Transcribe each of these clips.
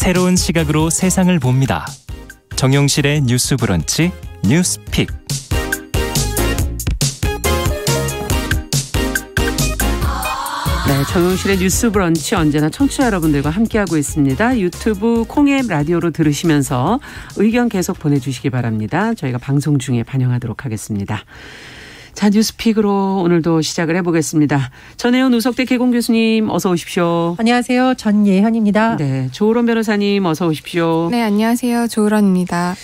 새로운 시각으로 세상을 봅니다. 정용실의 뉴스 브런치 뉴스픽. 네, 정용실의 뉴스 브런치 언제나 청취자 여러분들과 함께하고 있습니다. 유튜브 콩앱 라디오로 들으시면서 의견 계속 보내주시기 바랍니다. 저희가 방송 중에 반영하도록 하겠습니다. 자, 뉴스픽으로 오늘도 시작을 해보겠습니다. 전혜연 우석대 개공 교수님 어서 오십시오. 안녕하세요. 전예현입니다. 네, 조으론 변호사님 어서 오십시오. 네, 안녕하세요. 조으론입니다.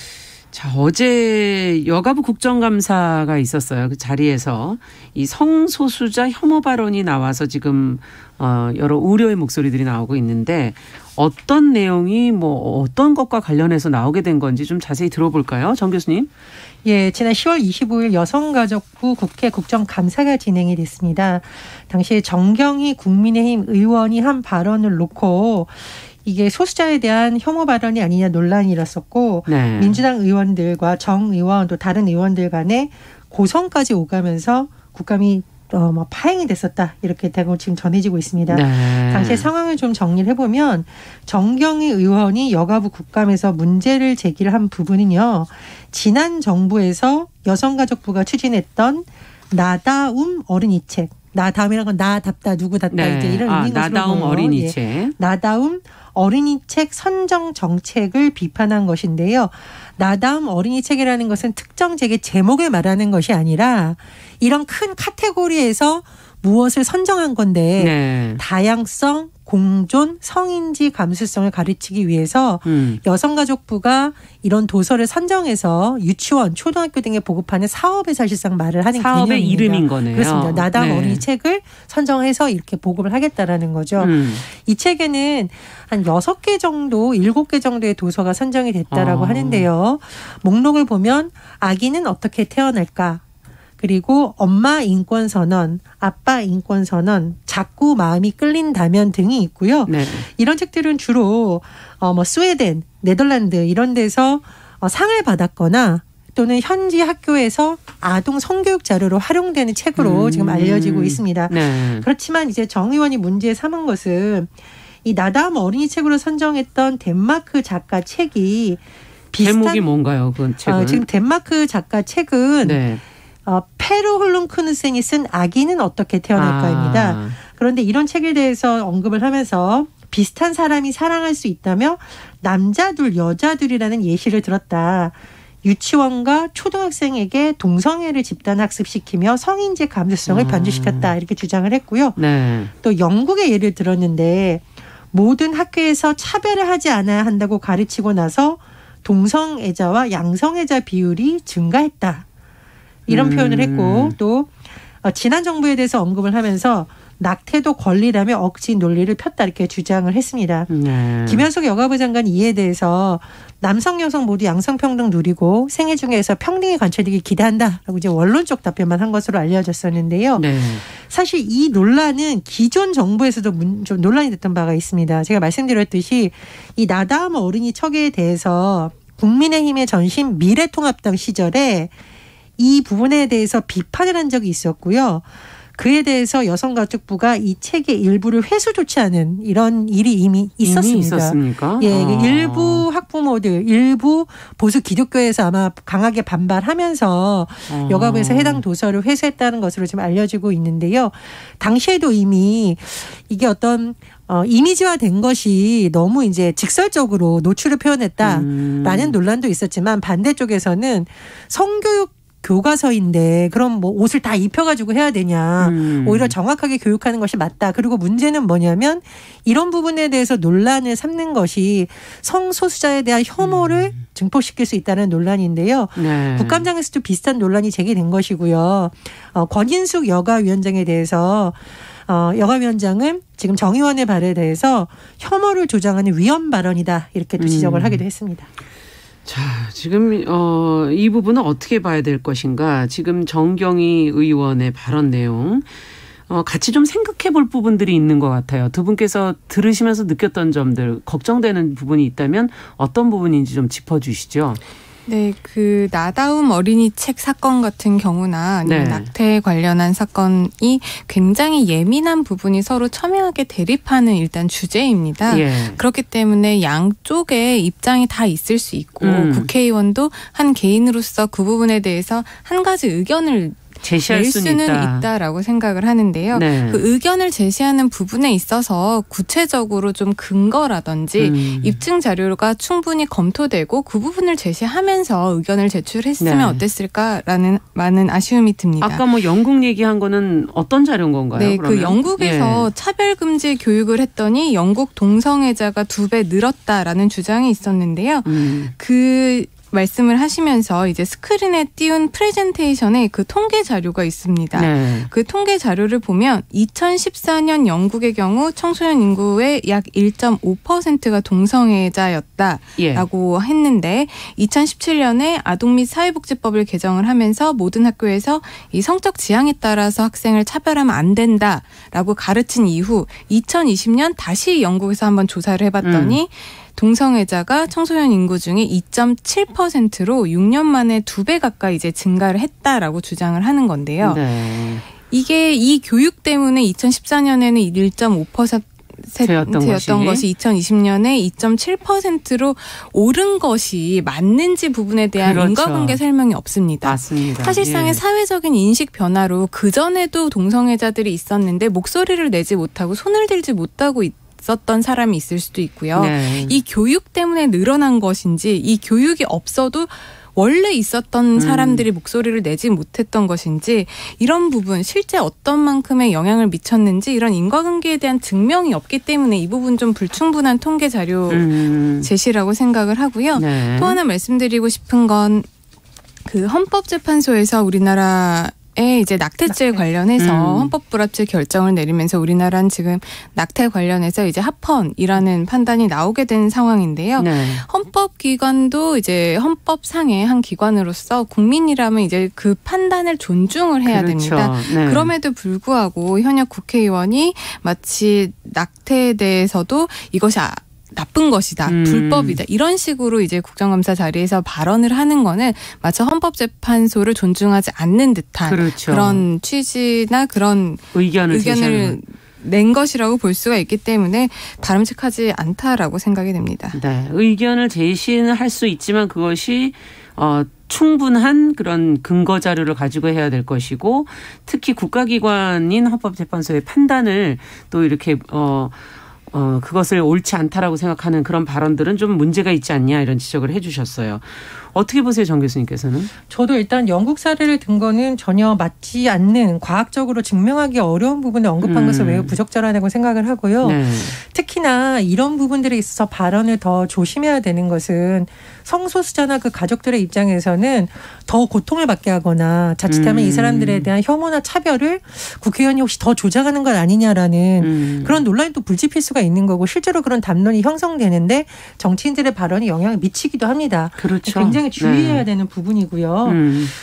자, 어제 여가부 국정감사가 있었어요. 그 자리에서 이 성소수자 혐오 발언이 나와서 지금 여러 우려의 목소리들이 나오고 있는데 어떤 내용이 어떤 것과 관련해서 나오게 된 건지 좀 자세히 들어볼까요? 정 교수님. 예, 지난 10월 25일 여성가족부 국회 국정감사가 진행이 됐습니다. 당시에 정경희 국민의힘 의원이 한 발언을 놓고 이게 소수자에 대한 혐오 발언이 아니냐 논란이 일었었고 네. 민주당 의원들과 정 의원 또 다른 의원들 간에 고성까지 오가면서 국감이 파행이 됐었다 이렇게 되고 지금 전해지고 있습니다. 네. 당시의 상황을 좀 정리를 해보면 정경희 의원이 여가부 국감에서 문제를 제기를 한 부분은요. 지난 정부에서 여성가족부가 추진했던 나다움 어린이책. 나다움이라는 건 나답다 누구답다 네. 이제 이런 의미인 것으로 나다움 어린이책. 예. 나다움 어린이책 선정 정책을 비판한 것인데요. 나다움 어린이책이라는 것은 특정 책의 제목을 말하는 것이 아니라 이런 큰 카테고리에서 무엇을 선정한 건데 네. 다양성, 공존, 성인지 감수성을 가르치기 위해서 여성가족부가 이런 도서를 선정해서 유치원, 초등학교 등에 보급하는 사업에 사실상 말을 하는 사업의 개념입니다. 이름인 거네요. 그렇습니다. 나다움 네. 어린이책을 선정해서 이렇게 보급을 하겠다라는 거죠. 이 책에는 한 6개 정도, 7개 정도의 도서가 선정이 됐다라고 하는데요. 목록을 보면 아기는 어떻게 태어날까? 그리고 엄마 인권선언, 아빠 인권선언, 자꾸 마음이 끌린다면 등이 있고요. 네. 이런 책들은 주로 스웨덴, 네덜란드 이런 데서 상을 받았거나 또는 현지 학교에서 아동 성교육 자료로 활용되는 책으로 지금 알려지고 있습니다. 네. 그렇지만 이제 정 의원이 문제 삼은 것은 이 나다움 어린이 책으로 선정했던 덴마크 작가 책이 비슷한 제목이 뭔가요? 그 책은? 지금 덴마크 작가 책은 네. 페루 홀룬크누센이 쓴 아기는 어떻게 태어날까입니다. 그런데 이런 책에 대해서 언급을 하면서 비슷한 사람이 사랑할 수 있다며 남자둘 여자둘이라는 예시를 들었다. 유치원과 초등학생에게 동성애를 집단학습시키며 성인지 감수성을 변주시켰다. 이렇게 주장을 했고요. 네. 또 영국의 예를 들었는데 모든 학교에서 차별을 하지 않아야 한다고 가르치고 나서 동성애자와 양성애자 비율이 증가했다. 이런 표현을 했고 또 지난 정부에 대해서 언급을 하면서 낙태도 권리라며 억지 논리를 폈다 이렇게 주장을 했습니다. 김현숙 여가부 장관 이에 대해서 남성 여성 모두 양성평등 누리고 생애 중에서 평등이 관철되길 기대한다라고 이제 원론적 답변만 한 것으로 알려졌었는데요. 네. 사실 이 논란은 기존 정부에서도 좀 논란이 됐던 바가 있습니다. 제가 말씀드렸듯이 이 나다움 어린이 척에 대해서 국민의힘의 전신 미래통합당 시절에 이 부분에 대해서 비판을 한 적이 있었고요. 그에 대해서 여성가족부가 이 책의 일부를 회수 조치하는 이런 일이 이미 있었습니다. 이미 있었습니까? 예, 일부 학부모들, 일부 보수 기독교에서 아마 강하게 반발하면서 여가부에서 해당 도서를 회수했다는 것으로 지금 알려지고 있는데요. 당시에도 이미 이게 어떤 이미지화된 것이 너무 이제 직설적으로 노출을 표현했다라는 논란도 있었지만 반대쪽에서는 성교육 교과서인데 그럼 옷을 다 입혀가지고 해야 되냐. 오히려 정확하게 교육하는 것이 맞다. 그리고 문제는 뭐냐면 이런 부분에 대해서 논란을 삼는 것이 성소수자에 대한 혐오를 증폭시킬 수 있다는 논란인데요. 네. 국감장에서도 비슷한 논란이 제기된 것이고요. 권인숙 여가위원장에 대해서 여가위원장은 지금 정 의원의 발에 대해서 혐오를 조장하는 위헌 발언이다. 이렇게 또 지적을 하기도 했습니다. 자, 지금 이 부분은 어떻게 봐야 될 것인가. 지금 정경희 의원의 발언 내용 같이 좀 생각해 볼 부분들이 있는 것 같아요. 두 분께서 들으시면서 느꼈던 점들, 걱정되는 부분이 있다면 어떤 부분인지 좀 짚어주시죠. 네, 그 나다움 어린이 책 사건 같은 경우나 아니면 네. 낙태 관련한 사건이 굉장히 예민한 부분이 서로 첨예하게 대립하는 일단 주제입니다. 예. 그렇기 때문에 양쪽의 입장이 다 있을 수 있고 국회의원도 한 개인으로서 그 부분에 대해서 한 가지 의견을 제시할 낼 수는 있다라고 생각을 하는데요. 네. 그 의견을 제시하는 부분에 있어서 구체적으로 좀 근거라든지 입증 자료가 충분히 검토되고 그 부분을 제시하면서 의견을 제출했으면 네. 어땠을까라는 많은 아쉬움이 듭니다. 아까 뭐 영국 얘기한 거는 어떤 자료인 건가요? 네, 그러면? 그 영국에서 차별금지 교육을 했더니 영국 동성애자가 2배 늘었다라는 주장이 있었는데요. 그 말씀을 하시면서 이제 스크린에 띄운 프레젠테이션에 그 통계 자료가 있습니다. 네. 그 통계 자료를 보면 2014년 영국의 경우 청소년 인구의 약 1.5%가 동성애자였다라고 했는데 2017년에 아동 및 사회복지법을 개정을 하면서 모든 학교에서 이 성적 지향에 따라서 학생을 차별하면 안 된다라고 가르친 이후 2020년 다시 영국에서 한번 조사를 해봤더니 동성애자가 청소년 인구 중에 2.7%로 6년 만에 2배 가까이 이제 증가를 했다라고 주장을 하는 건데요. 네. 이게 이 교육 때문에 2014년에는 1.5%였던 것이 2020년에 2.7%로 오른 것이 맞는지 부분에 대한 그렇죠. 인과관계 설명이 없습니다. 맞습니다. 사실상의 예. 사회적인 인식 변화로 그전에도 동성애자들이 있었는데 목소리를 내지 못하고 손을 들지 못하고 있었던 사람이 있을 수도 있고요. 네. 이 교육 때문에 늘어난 것인지 이 교육이 없어도 원래 있었던 사람들이 목소리를 내지 못했던 것인지 이런 부분 실제 어떤 만큼의 영향을 미쳤는지 이런 인과관계에 대한 증명이 없기 때문에 이 부분 좀 불충분한 통계 자료 제시라고 생각을 하고요. 네. 또 하나 말씀드리고 싶은 건 그 헌법재판소에서 우리나라 이제 낙태죄 관련해서 헌법불합치 결정을 내리면서 우리나라는 지금 낙태 관련해서 이제 합헌이라는 판단이 나오게 된 상황인데요. 네. 헌법기관도 이제 헌법상의 한 기관으로서 국민이라면 이제 그 판단을 존중을 해야 그렇죠. 됩니다. 네. 그럼에도 불구하고 현역 국회의원이 마치 낙태에 대해서도 이것이 나쁜 것이다, 불법이다 이런 식으로 이제 국정감사 자리에서 발언을 하는 거는 마치 헌법재판소를 존중하지 않는 듯한 그렇죠. 그런 취지나 그런 의견을 낸 것이라고 볼 수가 있기 때문에 바람직하지 않다라고 생각이 됩니다. 네, 의견을 제시는 할 수 있지만 그것이 충분한 그런 근거 자료를 가지고 해야 될 것이고 특히 국가기관인 헌법재판소의 판단을 또 이렇게 그것을 옳지 않다라고 생각하는 그런 발언들은 좀 문제가 있지 않냐 이런 지적을 해 주셨어요. 어떻게 보세요, 정 교수님께서는? 저도 일단 영국 사례를 든 거는 전혀 맞지 않는 과학적으로 증명하기 어려운 부분을 언급한 것은 매우 부적절하다고 생각을 하고요. 네. 특히나 이런 부분들에 있어서 발언을 더 조심해야 되는 것은 성소수자나 그 가족들의 입장에서는 더 고통을 받게 하거나 자칫하면 이 사람들에 대한 혐오나 차별을 국회의원이 혹시 더 조장하는 것 아니냐라는 그런 논란이 또 불집힐 수가 있는 거고 실제로 그런 담론이 형성되는데 정치인들의 발언이 영향을 미치기도 합니다. 그렇죠. 굉장히 주의해야 되는 부분이고요.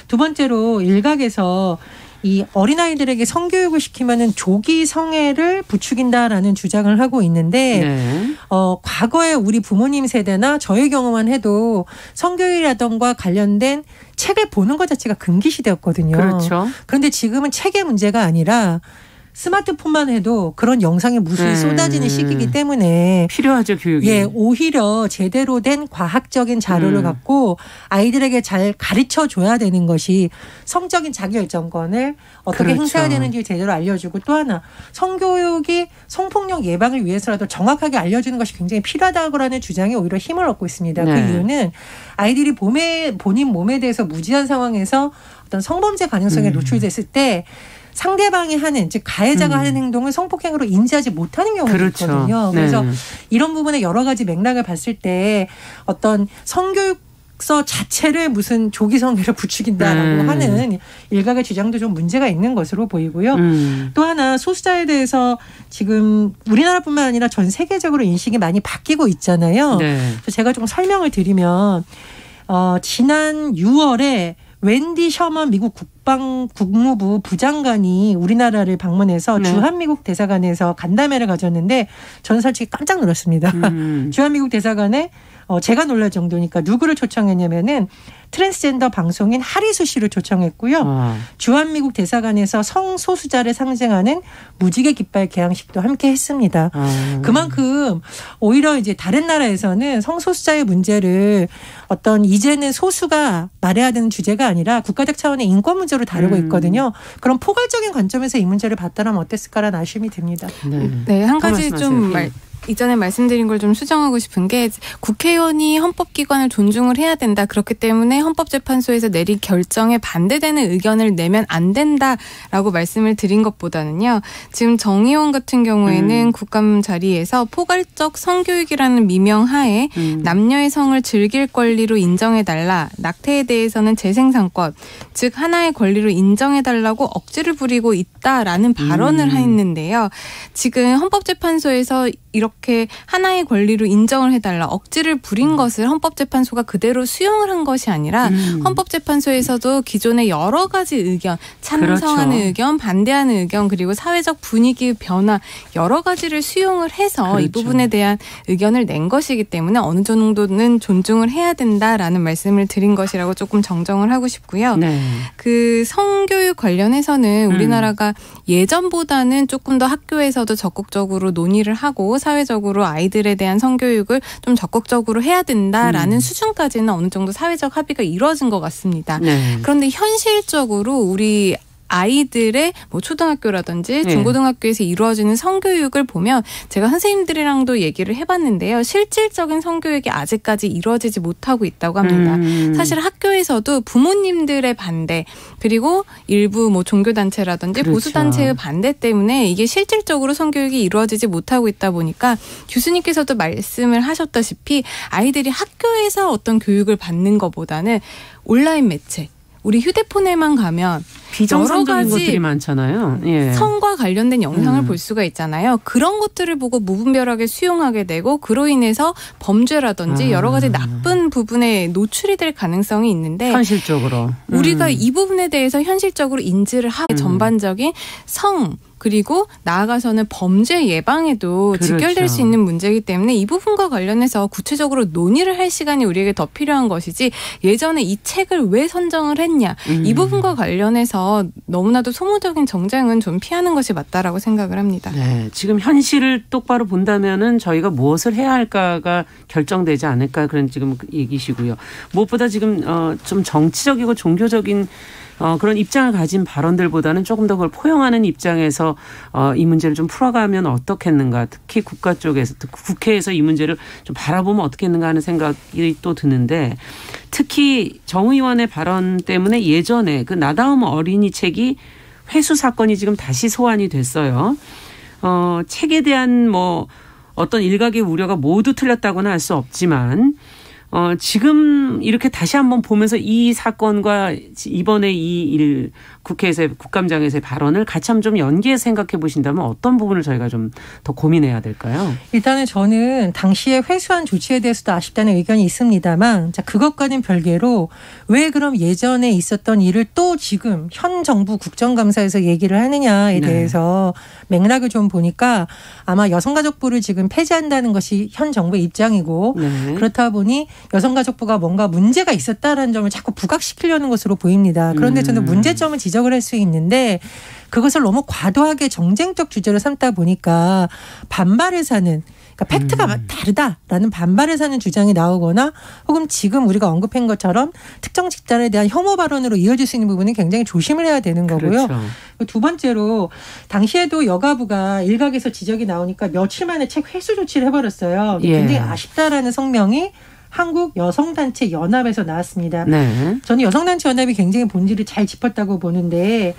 두 번째로 일각에서 이 어린아이들에게 성교육을 시키면은 조기 성애를 부추긴다라는 주장을 하고 있는데 네. 과거에 우리 부모님 세대나 저의 경우만 해도 성교육이라던가 관련된 책을 보는 것 자체가 금기시대였거든요. 그렇죠. 그런데 지금은 책의 문제가 아니라 스마트폰만 해도 그런 영상의 무수히 쏟아지는 시기이기 때문에 필요하죠, 교육이. 예, 오히려 제대로 된 과학적인 자료를 갖고 아이들에게 잘 가르쳐 줘야 되는 것이 성적인 자기결정권을 어떻게 그렇죠. 행사해야 되는지 제대로 알려주고 또 하나 성교육이 성폭력 예방을 위해서라도 정확하게 알려주는 것이 굉장히 필요하다고라는 주장이 오히려 힘을 얻고 있습니다. 네. 그 이유는 아이들이 본인 몸에 대해서 무지한 상황에서 어떤 성범죄 가능성에 노출됐을 때 상대방이 하는 즉 가해자가 하는 행동을 성폭행으로 인지하지 못하는 경우도 그렇죠. 있거든요. 네. 그래서 이런 부분의 여러 가지 맥락을 봤을 때 어떤 성교육서 자체를 무슨 조기 성애를 부추긴다라고 하는 일각의 주장도 좀 문제가 있는 것으로 보이고요. 또 하나 소수자에 대해서 지금 우리나라뿐만 아니라 전 세계적으로 인식이 많이 바뀌고 있잖아요. 네. 그래서 제가 좀 설명을 드리면 지난 6월에 웬디 셔먼 미국 국무부 부장관이 우리나라를 방문해서 네. 주한미국 대사관에서 간담회를 가졌는데 저는 솔직히 깜짝 놀랐습니다. 주한미국 대사관에 제가 놀랄 정도니까 누구를 초청했냐면은 트랜스젠더 방송인 하리수 씨를 초청했고요. 주한미국 대사관에서 성소수자를 상징하는 무지개 깃발 개양식도 함께 했습니다. 그만큼 오히려 이제 다른 나라에서는 성소수자의 문제를 어떤 이제는 소수가 말해야 되는 주제가 아니라 국가적 차원의 인권 문제로 다루고 있거든요. 그런 포괄적인 관점에서 이 문제를 봤다면 어땠을까라는 아쉬움이 듭니다. 네, 한 가지 좀 이전에 말씀드린 걸 좀 수정하고 싶은 게 국회의원이 헌법기관을 존중을 해야 된다. 그렇기 때문에 헌법재판소에서 내린 결정에 반대되는 의견을 내면 안 된다라고 말씀을 드린 것보다는요. 지금 정 의원 같은 경우에는 국감 자리에서 포괄적 성교육이라는 미명하에 남녀의 성을 즐길 권리로 인정해달라. 낙태에 대해서는 재생산권, 즉 하나의 권리로 인정해달라고 억지를 부리고 있다라는 발언을 했는데요. 지금 헌법재판소에서 이렇게 하나의 권리로 인정을 해달라 억지를 부린 것을 헌법재판소가 그대로 수용을 한 것이 아니라 헌법재판소에서도 기존의 여러 가지 의견, 찬성하는 의견, 반대하는 의견 그리고 사회적 분위기 변화 여러 가지를 수용을 해서 이 부분에 대한 의견을 낸 것이기 때문에 어느 정도는 존중을 해야 된다라는 말씀을 드린 것이라고 조금 정정을 하고 싶고요. 그 성교육 관련해서는 우리나라가 예전보다는 조금 더 학교에서도 적극적으로 논의를 하고 사회적으로 아이들에 대한 성교육을 좀 적극적으로 해야 된다라는 수준까지는 어느 정도 사회적 합의가 이루어진 것 같습니다. 그런데 현실적으로 우리 아이들의 뭐 초등학교라든지 중고등학교에서 이루어지는 성교육을 보면 제가 선생님들이랑도 얘기를 해봤는데요. 실질적인 성교육이 아직까지 이루어지지 못하고 있다고 합니다. 사실 학교에서도 부모님들의 반대 그리고 일부 뭐 종교단체라든지 보수단체의 반대 때문에 이게 실질적으로 성교육이 이루어지지 못하고 있다 보니까 교수님께서도 말씀을 하셨다시피 아이들이 학교에서 어떤 교육을 받는 것보다는 온라인 매체 우리 휴대폰에만 가면 비정상적인 것들이 많잖아요. 성과 관련된 영상을 볼 수가 있잖아요. 그런 것들을 보고 무분별하게 수용하게 되고 그로 인해서 범죄라든지 여러 가지 나쁜 부분에 노출이 될 가능성이 있는데 현실적으로 우리가 이 부분에 대해서 현실적으로 인지를 하고 전반적인 성 그리고 나아가서는 범죄 예방에도 직결될 수 있는 문제이기 때문에 이 부분과 관련해서 구체적으로 논의를 할 시간이 우리에게 더 필요한 것이지 예전에 이 책을 왜 선정을 했냐 이 부분과 관련해서 너무나도 소모적인 정쟁은 좀 피하는 것이 맞다라고 생각을 합니다. 네, 지금 현실을 똑바로 본다면은 저희가 무엇을 해야 할까가 결정되지 않을까 그런 지금 얘기시고요. 무엇보다 지금 좀 정치적이고 종교적인 그런 입장을 가진 발언들보다는 조금 더 그걸 포용하는 입장에서 이 문제를 좀 풀어가면 어떻겠는가. 특히 국가 쪽에서 국회에서 이 문제를 좀 바라보면 어떻겠는가 하는 생각이 또 드는데 특히 정 의원의 발언 때문에 예전에 그 나다움 어린이 책이 회수 사건이 지금 다시 소환이 됐어요. 책에 대한 뭐 어떤 일각의 우려가 모두 틀렸다고는 할 수 없지만 지금 이렇게 다시 한번 보면서 이 사건과 이번에 이 국회에서의 국감장에서의 발언을 같이 한번 좀 연계해서 생각해 보신다면 어떤 부분을 저희가 좀 더 고민해야 될까요? 일단은 저는 당시에 회수한 조치에 대해서도 아쉽다는 의견이 있습니다만 그것과는 별개로 왜 그럼 예전에 있었던 일을 또 지금 현 정부 국정감사에서 얘기를 하느냐에 대해서 맥락을 좀 보니까 아마 여성가족부를 지금 폐지한다는 것이 현 정부의 입장이고 그렇다 보니 여성가족부가 뭔가 문제가 있었다라는 점을 자꾸 부각시키려는 것으로 보입니다. 그런데 저는 문제점을 지적을 할 수 있는데 그것을 너무 과도하게 정쟁적 주제로 삼다 보니까 반발을 사는 그러니까 팩트가 다르다라는 반발을 사는 주장이 나오거나 혹은 지금 우리가 언급한 것처럼 특정 집단에 대한 혐오 발언으로 이어질 수 있는 부분은 굉장히 조심을 해야 되는 거고요. 두 번째로 당시에도 여가부가 일각에서 지적이 나오니까 며칠 만에 책 회수 조치를 해버렸어요. 굉장히 아쉽다라는 성명이 한국 여성단체 연합에서 나왔습니다. 저는 여성단체 연합이 굉장히 본질을 잘 짚었다고 보는데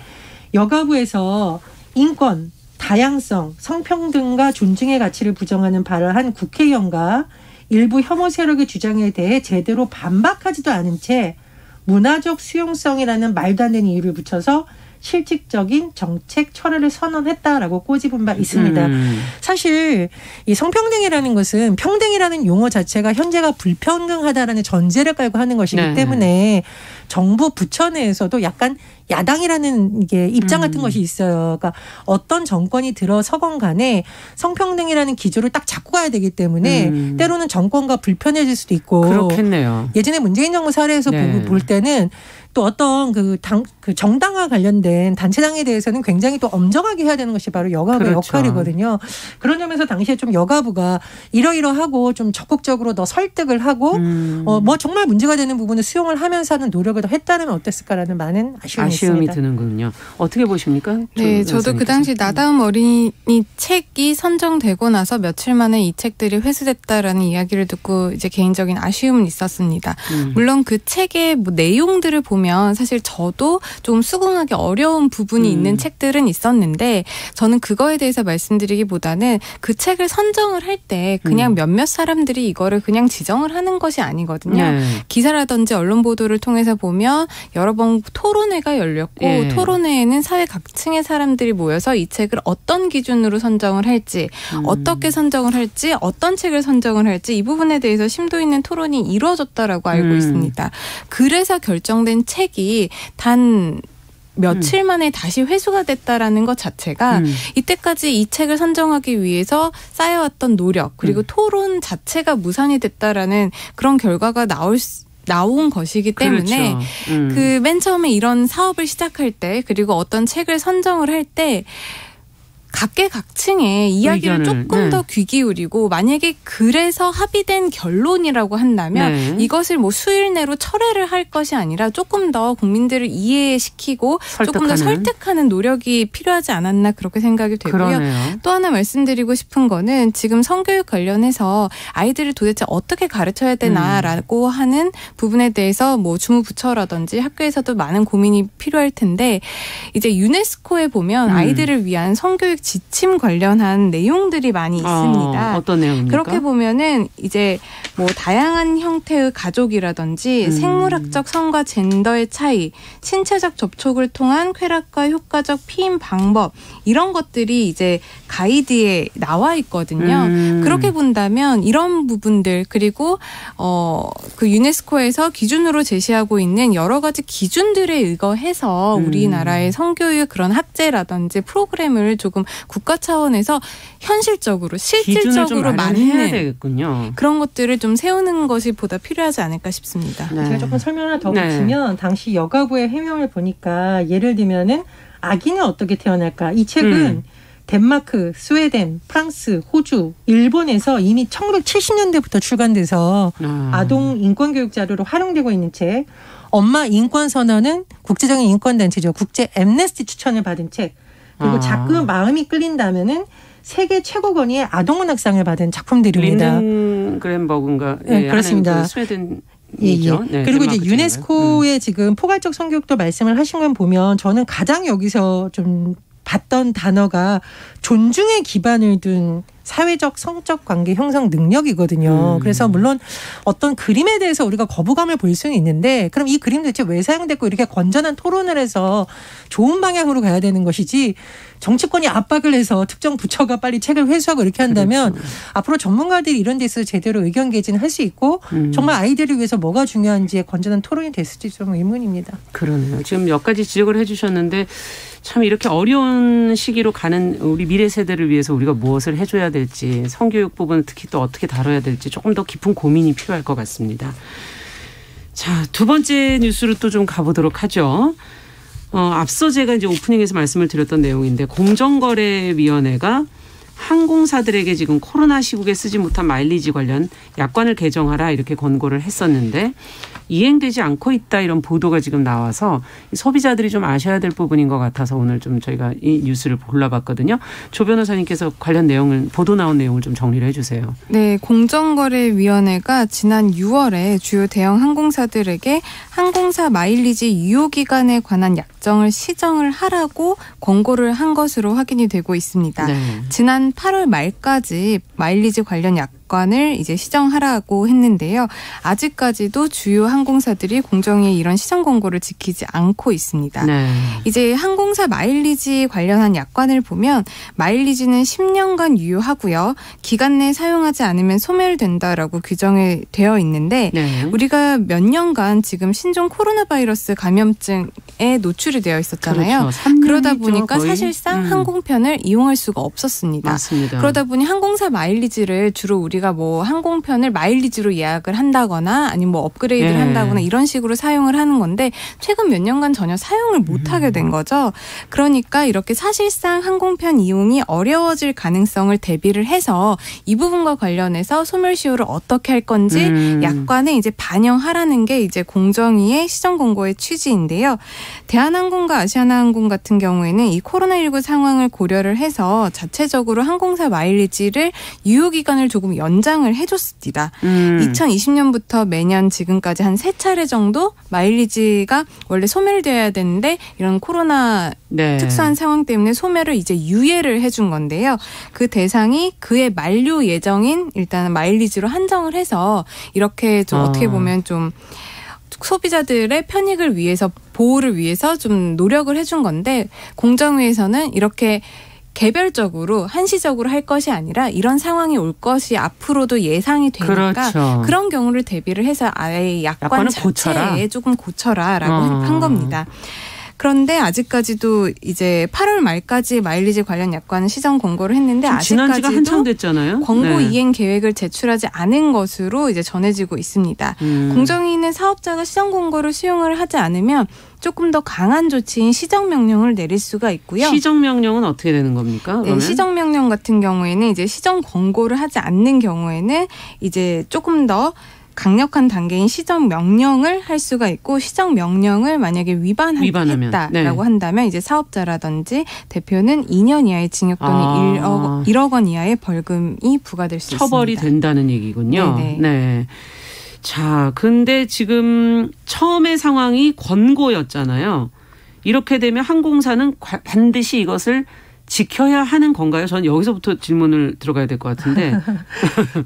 여가부에서 인권, 다양성, 성평등과 존중의 가치를 부정하는 발언한 국회의원과 일부 혐오 세력의 주장에 대해 제대로 반박하지도 않은 채 문화적 수용성이라는 말도 안 되는 이유를 붙여서 실질적인 정책 철회를 선언했다라고 꼬집은 바 있습니다. 사실 이 성평등이라는 것은 평등이라는 용어 자체가 현재가 불평등하다라는 전제를 깔고 하는 것이기 때문에 정부 부처 내에서도 약간 야당이라는 이게 입장 같은 것이 있어요. 그러니까 어떤 정권이 들어서건 간에 성평등이라는 기조를 딱 잡고 가야 되기 때문에 때로는 정권과 불편해질 수도 있고. 그렇겠네요. 예전에 문재인 정부 사례에서 볼 때는 또 어떤 그 정당과 관련된 단체장에 대해서는 굉장히 또 엄정하게 해야 되는 것이 바로 여가부의 역할이거든요. 그런 점에서 당시에 좀 여가부가 이러이러하고 좀 적극적으로 더 설득을 하고 뭐 정말 문제가 되는 부분을 수용을 하면서 하는 노력을 더 했다면 어땠을까라는 많은 아쉬움이 있습니다. 드는군요. 어떻게 보십니까? 네, 저도 그 당시 나다움 어린이 책이 선정되고 나서 며칠 만에 이 책들이 회수됐다라는 이야기를 듣고 이제 개인적인 아쉬움은 있었습니다. 물론 그 책의 뭐 내용들을 보면 사실 저도 좀 수긍하기 어려운 부분이 있는 책들은 있었는데 저는 그거에 대해서 말씀드리기보다는 그 책을 선정을 할 때 그냥 몇몇 사람들이 이거를 그냥 지정을 하는 것이 아니거든요. 기사라든지 언론 보도를 통해서 보면 여러 번 토론회가 열렸고 토론회에는 사회 각층의 사람들이 모여서 이 책을 어떤 기준으로 선정을 할지 어떻게 선정을 할지 어떤 책을 선정을 할지 이 부분에 대해서 심도 있는 토론이 이루어졌다라고 알고 있습니다. 그래서 결정된 책이 단 며칠 만에 다시 회수가 됐다라는 것 자체가 이때까지 이 책을 선정하기 위해서 쌓여왔던 노력 그리고 토론 자체가 무산이 됐다라는 그런 결과가 나온 것이기 때문에 그 맨 처음에 이런 사업을 시작할 때 그리고 어떤 책을 선정을 할 때 각계각층의 이야기를 조금 더 귀 기울이고 만약에 그래서 합의된 결론이라고 한다면 이것을 뭐 수일 내로 철회를 할 것이 아니라 조금 더 국민들을 이해시키고 조금 더 설득하는 노력이 필요하지 않았나 그렇게 생각이 되고요. 또 하나 말씀드리고 싶은 거는 지금 성교육 관련해서 아이들을 도대체 어떻게 가르쳐야 되나라고 하는 부분에 대해서 뭐 주무부처라든지 학교에서도 많은 고민이 필요할 텐데 이제 유네스코에 보면 아이들을 위한 성교육 지침 관련한 내용들이 많이 있습니다. 어떤 내용입니까? 그렇게 보면은 이제 뭐 다양한 형태의 가족이라든지 생물학적 성과 젠더의 차이, 신체적 접촉을 통한 쾌락과 효과적 피임 방법 이런 것들이 이제 가이드에 나와 있거든요. 그렇게 본다면 이런 부분들 그리고 그 유네스코에서 기준으로 제시하고 있는 여러 가지 기준들에 의거해서 우리나라의 성교육 그런 학제라든지 프로그램을 조금 국가 차원에서 현실적으로 실질적으로 맞는 되겠군요. 그런 것들을 좀 세우는 것이 보다 필요하지 않을까 싶습니다. 제가 조금 설명을 하나 더 붙이면 당시 여가부의 해명을 보니까 예를 들면은 아기는 어떻게 태어날까? 이 책은 덴마크, 스웨덴, 프랑스, 호주, 일본에서 이미 1970년대부터 출간돼서 아동 인권교육 자료로 활용되고 있는 책. 엄마 인권선언은 국제적인 인권단체죠. 국제 엠네스티 추천을 받은 책. 그리고 자꾸 마음이 끌린다면은 세계 최고 권위의 아동문학상을 받은 작품들입니다. 린든 그랜버그인가? 네, 그렇습니다. 그 스웨덴. 그리고 이제 유네스코의 지금 포괄적 성교육도 말씀을 하신 건 보면 저는 가장 여기서 좀 봤던 단어가 존중에 기반을 둔 사회적 성적 관계 형성 능력이거든요. 그래서 물론 어떤 그림에 대해서 우리가 거부감을 볼 수는 있는데 그럼 이 그림 대체 왜 사용됐고 이렇게 건전한 토론을 해서 좋은 방향으로 가야 되는 것이지 정치권이 압박을 해서 특정 부처가 빨리 책을 회수하고 이렇게 한다면 앞으로 전문가들이 이런 데 있어서 제대로 의견 개진을 할 수 있고 정말 아이들을 위해서 뭐가 중요한지에 건전한 토론이 됐을지 좀 의문입니다. 그러네요. 지금 몇 가지 지적을 해 주셨는데 참 이렇게 어려운 시기로 가는 우리 미래 세대를 위해서 우리가 무엇을 해줘야 될지 성교육 부분을 특히 또 어떻게 다뤄야 될지 조금 더 깊은 고민이 필요할 것 같습니다. 자, 두 번째 뉴스로 또 좀 가보도록 하죠. 앞서 제가 이제 오프닝에서 말씀을 드렸던 내용인데 공정거래위원회가 항공사들에게 지금 코로나 시국에 쓰지 못한 마일리지 관련 약관을 개정하라 이렇게 권고를 했었는데 이행되지 않고 있다 이런 보도가 지금 나와서 소비자들이 좀 아셔야 될 부분인 것 같아서 오늘 좀 저희가 이 뉴스를 골라봤거든요. 조 변호사님께서 관련 내용을 보도 나온 내용을 좀 정리를 해주세요. 네, 공정거래위원회가 지난 6월에 주요 대형 항공사들에게 항공사 마일리지 유효기간에 관한 약정을 시정을 하라고 권고를 한 것으로 확인이 되고 있습니다. 네. 지난 8월 말까지 마일리지 관련 약관 약관을 이제 시정하라고 했는데요. 아직까지도 주요 항공사들이 공정위의 이런 시정 권고를 지키지 않고 있습니다. 네. 이제 항공사 마일리지 관련한 약관을 보면 마일리지는 10년간 유효하고요. 기간 내에 사용하지 않으면 소멸된다라고 규정이 되어 있는데 네. 우리가 몇 년간 지금 신종 코로나 바이러스 감염증에 노출이 되어 있었잖아요. 그렇죠. 3년이죠, 그러다 보니까 거의. 사실상 항공편을 이용할 수가 없었습니다. 맞습니다. 그러다 보니 항공사 마일리지를 주로 우리가 뭐 항공편을 마일리지로 예약을 한다거나 아니면 뭐 업그레이드를 예. 한다거나 이런 식으로 사용을 하는 건데 최근 몇 년간 전혀 사용을 못하게 된 거죠. 그러니까 이렇게 사실상 항공편 이용이 어려워질 가능성을 대비를 해서 이 부분과 관련해서 소멸시효를 어떻게 할 건지 약관에 이제 반영하라는 게 이제 공정위의 시정 권고의 취지인데요. 대한항공과 아시아나항공 같은 경우에는 이 코로나19 상황을 고려를 해서 자체적으로 항공사 마일리지를 유효기간을 조금 연장을 해줬습니다. 2020년부터 매년 지금까지 한 3차례 정도 마일리지가 원래 소멸되어야 되는데 이런 코로나 네. 특수한 상황 때문에 소멸을 이제 유예를 해준 건데요. 그 대상이 그의 만료 예정인 일단 마일리지로 한정을 해서 이렇게 좀 어떻게 보면 좀 소비자들의 편익을 위해서 보호를 위해서 좀 노력을 해준 건데 공정위에서는 이렇게 개별적으로 한시적으로 할 것이 아니라 이런 상황이 올 것이 앞으로도 예상이 되니까 그렇죠. 그런 경우를 대비를 해서 아예 약관 자체에 고쳐라. 조금 고쳐라라고 한 겁니다. 그런데 아직까지도 이제 8월 말까지 마일리지 관련 약관은 시정 권고를 했는데 지난 지가 한참 아직까지도 됐잖아요. 권고 네. 이행 계획을 제출하지 않은 것으로 이제 전해지고 있습니다. 공정위는 사업자가 시정 권고를 수용을 하지 않으면 조금 더 강한 조치인 시정명령을 내릴 수가 있고요. 시정명령은 어떻게 되는 겁니까? 네, 시정명령 같은 경우에는 이제 시정 권고를 하지 않는 경우에는 이제 조금 더 강력한 단계인 시정명령을 할 수가 있고 시정명령을 만약에 위반하면, 했다라고 네. 한다면 이제 사업자라든지 대표는 2년 이하의 징역 또는 1억 원 이하의 벌금이 부과될 수 처벌이 있습니다. 된다는 얘기군요. 네네. 네. 자, 근데 지금 처음의 상황이 권고였잖아요. 이렇게 되면 항공사는 반드시 이것을 지켜야 하는 건가요? 저는 여기서부터 질문을 들어가야 될 것 같은데.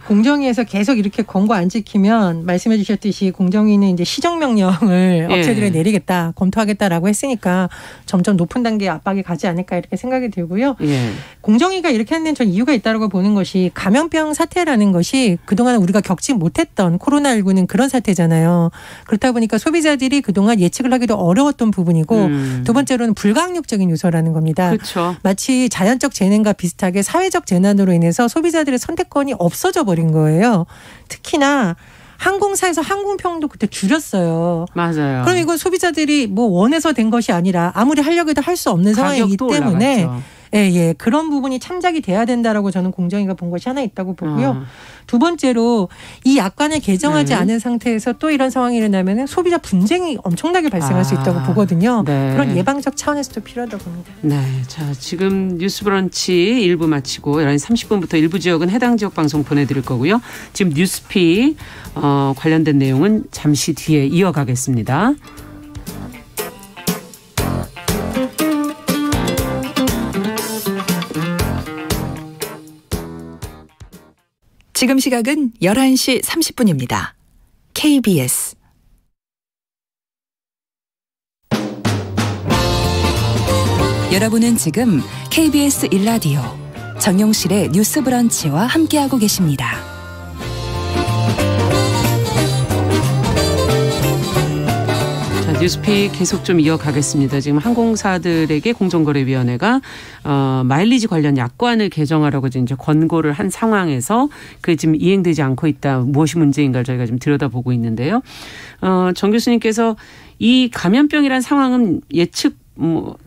공정위에서 계속 이렇게 권고 안 지키면 말씀해 주셨듯이 공정위는 이제 시정명령을 업체들에 내리겠다, 검토하겠다라고 했으니까 점점 높은 단계의 압박이 가지 않을까 이렇게 생각이 들고요. 예. 공정위가 이렇게 하는 데는 전 이유가 있다고 보는 것이 감염병 사태라는 것이 그동안 우리가 겪지 못했던 코로나19는 그런 사태잖아요. 그렇다 보니까 소비자들이 그동안 예측을 하기도 어려웠던 부분이고 두 번째로는 불가항력적인 요소라는 겁니다. 그렇죠. 마치 자연적 재난과 비슷하게 사회적 재난으로 인해서 소비자들의 선택권이 없어져 버린 거예요. 특히나 항공사에서 항공편도 그때 줄였어요. 맞아요. 그럼 이건 소비자들이 뭐 원해서 된 것이 아니라 아무리 하려고 해도 할 수 없는 상황이기 때문에 예, 그런 부분이 참작이 돼야 된다라고 저는 공정위가 본 것이 하나 있다고 보고요. 두 번째로 이 약관을 개정하지 않은 상태에서 또 이런 상황이 일어나면 소비자 분쟁이 엄청나게 발생할 수 있다고 보거든요. 네. 그런 예방적 차원에서도 필요하다고 봅니다. 네, 자 지금 뉴스 브런치 1부 마치고 11시 30분부터 일부 지역은 해당 지역 방송 보내드릴 거고요. 지금 뉴스피 관련된 내용은 잠시 뒤에 이어가겠습니다. 지금 시각은 11시 30분입니다. KBS 여러분은 지금 KBS 1라디오 정용실의 뉴스 브런치와 함께하고 계십니다. 뉴스픽 계속 좀 이어가겠습니다. 지금 항공사들에게 공정거래위원회가 마일리지 관련 약관을 개정하라고 이제 권고를 한 상황에서 그게 지금 이행되지 않고 있다. 무엇이 문제인가를 저희가 지금 들여다보고 있는데요. 정 교수님께서 이 감염병이란 상황은 예측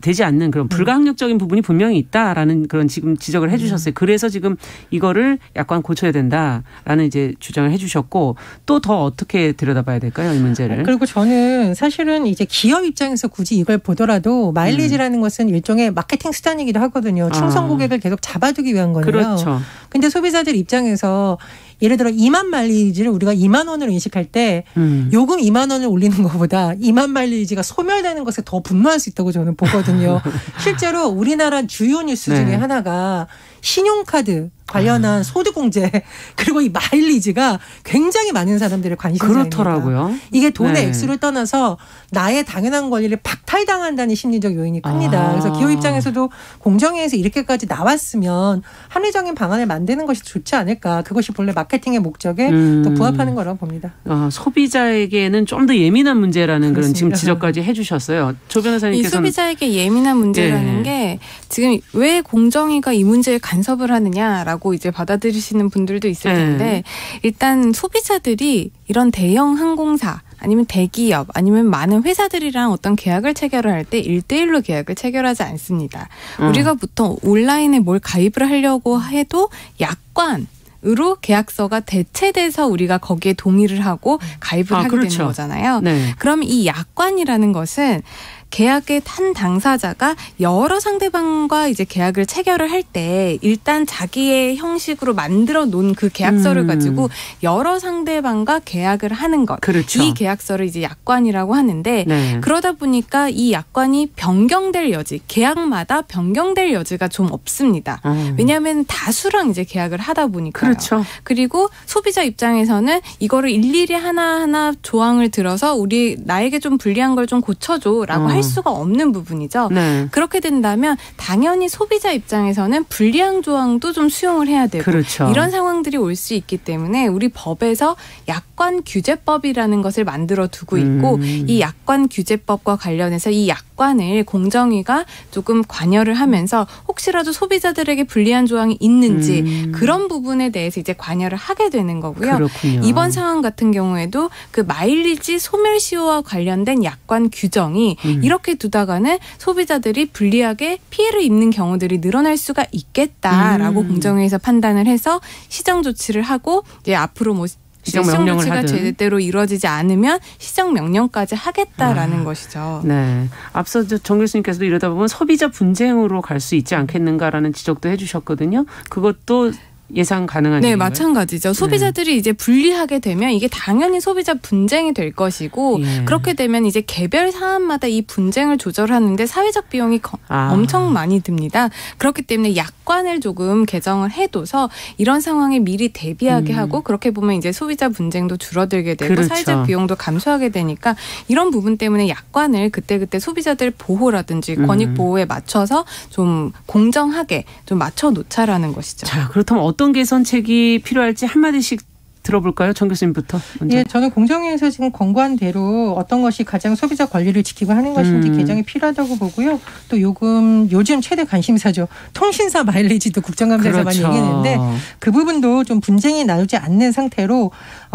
되지 않는 그런 불가항력적인 부분이 분명히 있다라는 그런 지금 지적을 해 주셨어요. 그래서 지금 이거를 약관 고쳐야 된다라는 이제 주장을 해 주셨고 또 더 어떻게 들여다봐야 될까요? 이 문제를. 그리고 저는 사실은 이제 기업 입장에서 굳이 이걸 보더라도 마일리지라는 것은 일종의 마케팅 수단이기도 하거든요. 충성 고객을 계속 잡아두기 위한 거예요. 그렇죠. 근데 소비자들 입장에서 예를 들어 2만 마일리지를 우리가 2만 원으로 인식할 때 요금 2만 원을 올리는 것보다 2만 마일리지가 소멸되는 것에 더 분노할 수 있다고 저는 보거든요. 실제로 우리나라 주요 뉴스 중에 하나가 신용카드 관련한 소득공제 그리고 이 마일리지가 굉장히 많은 사람들의 관심사입니다. 그렇더라고요. 이게 돈의 네. 액수를 떠나서 나의 당연한 권리를 박탈당한다는 심리적 요인이 큽니다. 그래서 기업 입장에서도 공정위에서 이렇게까지 나왔으면 합리적인 방안을 만드는 것이 좋지 않을까. 그것이 본래 마케팅의 목적에 더 부합하는 거라고 봅니다. 소비자에게는 좀 더 예민한 문제라는 그런 지금 지적까지 해주셨어요. 조 변호사님께서는. 이 소비자에게 예민한 문제라는 게 지금 왜 공정위가 이 문제에 간섭을 하느냐라고 이제 받아들이시는 분들도 있을 텐데 일단 소비자들이 이런 대형 항공사 아니면 대기업 아니면 많은 회사들이랑 어떤 계약을 체결을 할 때 1대1로 계약을 체결하지 않습니다. 우리가 보통 온라인에 뭘 가입을 하려고 해도 약관으로 계약서가 대체돼서 우리가 거기에 동의를 하고 가입을 하게 그렇죠. 되는 거잖아요. 네. 그럼 이 약관이라는 것은 계약의 한 당사자가 여러 상대방과 이제 계약을 체결을 할 때 일단 자기의 형식으로 만들어 놓은 그 계약서를 가지고 여러 상대방과 계약을 하는 것. 그렇죠. 이 계약서를 이제 약관이라고 하는데 네. 그러다 보니까 이 약관이 변경될 여지, 계약마다 변경될 여지가 좀 없습니다. 왜냐하면 다수랑 이제 계약을 하다 보니까요. 그렇죠. 그리고 소비자 입장에서는 이거를 일일이 하나하나 조항을 들어서 나에게 좀 불리한 걸 좀 고쳐줘라고 할 수가 없는 부분이죠. 네. 그렇게 된다면 당연히 소비자 입장에서는 불리한 조항도 좀 수용을 해야 되고 그렇죠. 이런 상황들이 올 수 있기 때문에 우리 법에서 약관 규제법이라는 것을 만들어 두고 있고 이 약관 규제법과 관련해서 이 약관을 공정위가 조금 관여를 하면서 혹시라도 소비자들에게 불리한 조항이 있는지 그런 부분에 대해서 이제 관여를 하게 되는 거고요. 그렇군요. 이번 상황 같은 경우에도 그 마일리지 소멸시효와 관련된 약관 규정이 이렇게 두다가는 소비자들이 불리하게 피해를 입는 경우들이 늘어날 수가 있겠다라고 공정위에서 판단을 해서 시정 조치를 하고 이제 앞으로 뭐 시정 조치가 제대로 이루어지지 않으면 시정 명령까지 하겠다라는 것이죠. 네. 앞서 정 교수님께서도 이러다 보면 소비자 분쟁으로 갈 수 있지 않겠는가라는 지적도 해주셨거든요. 그것도 예상 가능한 네, 일인가요? 마찬가지죠. 소비자들이 이제 불리하게 되면 이게 당연히 소비자 분쟁이 될 것이고 그렇게 되면 이제 개별 사안마다 이 분쟁을 조절하는데 사회적 비용이 엄청 많이 듭니다. 그렇기 때문에 약관을 조금 개정을 해둬서 이런 상황에 미리 대비하게 하고 그렇게 보면 이제 소비자 분쟁도 줄어들게 되고 그렇죠. 사회적 비용도 감소하게 되니까 이런 부분 때문에 약관을 그때그때 소비자들 보호라든지 권익 보호에 맞춰서 좀 공정하게 좀 맞춰 놓자라는 것이죠. 자, 그렇다면 어떤 개선책이 필요할지 한마디씩 들어볼까요? 정 교수님부터 먼저. 예, 저는 공정위에서 지금 권고한 대로 어떤 것이 가장 소비자 권리를 지키고 하는 것인지 개정이 필요하다고 보고요. 또 요즘 최대 관심사죠. 통신사 마일리지도 국정감사에서 많이 얘기했는데 그 부분도 좀 분쟁이 나오지 않는 상태로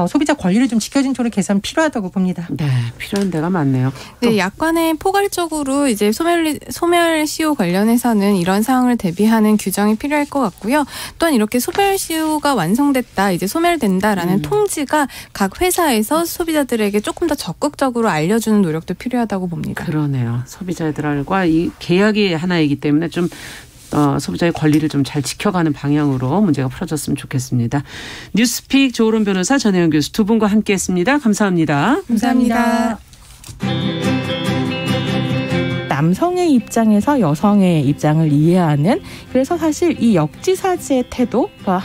소비자 권리를 좀 지켜진 쪽으로 개선 필요하다고 봅니다. 네, 필요한 데가 많네요. 네, 약관에 포괄적으로 이제 소멸시효 관련해서는 이런 상황을 대비하는 규정이 필요할 것 같고요. 또한 이렇게 소멸시효가 완성됐다, 이제 소멸된다. 라는 통지가 각 회사에서 소비자들에게 조금 더 적극적으로 알려주는 노력도 필요하다고 봅니다. 그러네요. 소비자들과 이 계약이 하나이기 때문에 좀 소비자의 권리를 좀 잘 지켜가는 방향으로 문제가 풀어졌으면 좋겠습니다. 뉴스픽 조으론 변호사, 전혜연 교수 두 분과 함께했습니다. 감사합니다. 감사합니다. 남성의 입장에서 여성의 입장을 이해하는, 그래서 사실 이 역지사지의 태도가